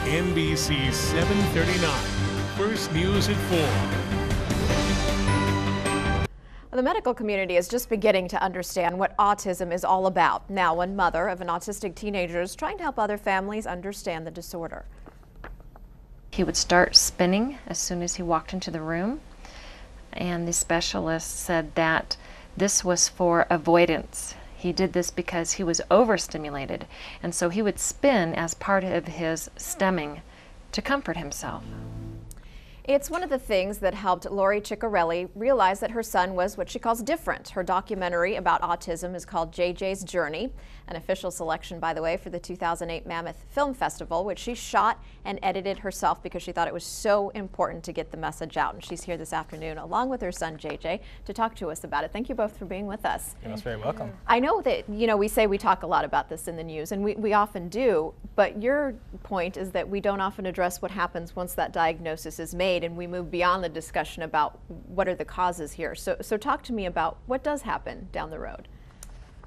NBC 739. First News at 4. The medical community is just beginning to understand what autism is all about. Now, one mother of an autistic teenager is trying to help other families understand the disorder. He would start spinning as soon as he walked into the room, and the specialist said that this was for avoidance. He did this because he was overstimulated, and so he would spin as part of his stemming to comfort himself. It's one of the things that helped Lori Ciccarelli realize that her son was what she calls different. Her documentary about autism is called JJ's Journey, an official selection, by the way, for the 2008 Mammoth Film Festival, which she shot and edited herself because she thought it was so important to get the message out. And she's here this afternoon along with her son JJ to talk to us about it. Thank you both for being with us. You're most very welcome. I know that, we say we talk a lot about this in the news, and we often do, but your point is that we don't often address what happens once that diagnosis is made, and we move beyond the discussion about what are the causes here. So talk to me about what does happen down the road.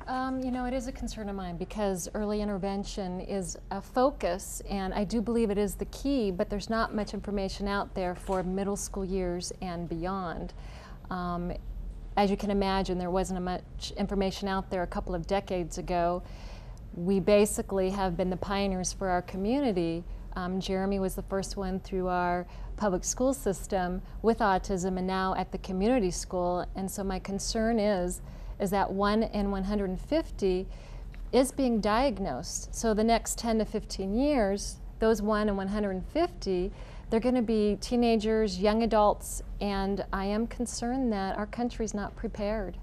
It is a concern of mine because early intervention is a focus, and I do believe it is the key, but there's not much information out there for middle school years and beyond. As you can imagine, there wasn't much information out there a couple of decades ago. We basically have been the pioneers for our community. Jeremy was the first one through our public school system with autism, and now at the community school. And so my concern is that 1 in 150 is being diagnosed. So the next 10 to 15 years, those 1 in 150, they're going to be teenagers, young adults, and I am concerned that our country's not prepared.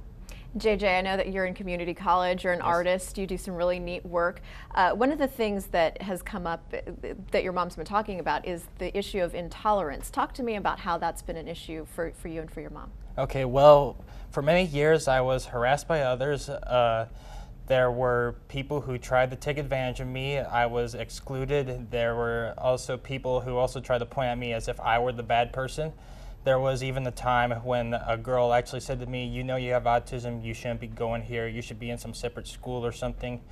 JJ, I know that you're in community college, you're an artist, you do some really neat work. One of the things that has come up that your mom's been talking about is the issue of intolerance. Talk to me about how that's been an issue for you and for your mom. Okay, well, for many years I was harassed by others. There were people who tried to take advantage of me. I was excluded. There were also people who also tried to point at me as if I were the bad person. There was even a time when a girl actually said to me, you know you have autism, you shouldn't be going here, you should be in some separate school or something.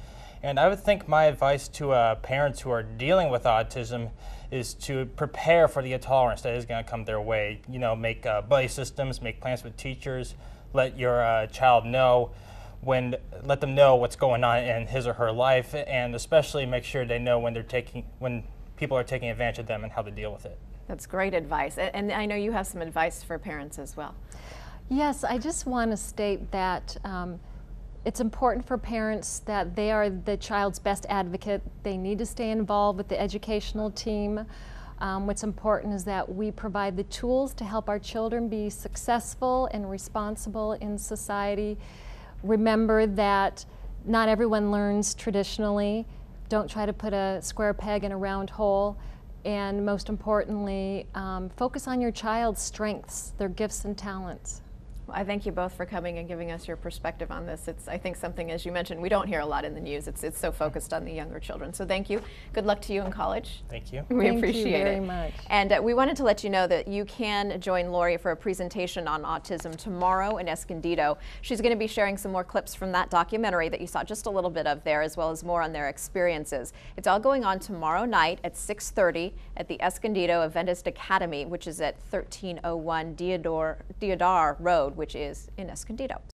And I would think my advice to parents who are dealing with autism is to prepare for the intolerance that is going to come their way. Make buddy systems, make plans with teachers, let your child know let them know what's going on in his or her life, and especially make sure they know when people are taking advantage of them and how to deal with it. That's great advice. And I know you have some advice for parents as well. Yes, I just want to state that it's important for parents that they are the child's best advocate. They need to stay involved with the educational team. What's important is that we provide the tools to help our children be successful and responsible in society. Remember that not everyone learns traditionally. Don't try to put a square peg in a round hole. And most importantly, focus on your child's strengths, their gifts and talents. Well, I thank you both for coming and giving us your perspective on this. It's, I think, something, as you mentioned, we don't hear a lot in the news. It's so focused on the younger children. So thank you. Good luck to you in college. Thank you. We Thank appreciate you very it. much. And we wanted to let you know that you can join Lori for a presentation on autism tomorrow in Escondido. She's going to be sharing some more clips from that documentary that you saw just a little bit of there, as well as more on their experiences. It's all going on tomorrow night at 6:30 at the Escondido Adventist Academy, which is at 1301 Deodar Road, which is in Escondido.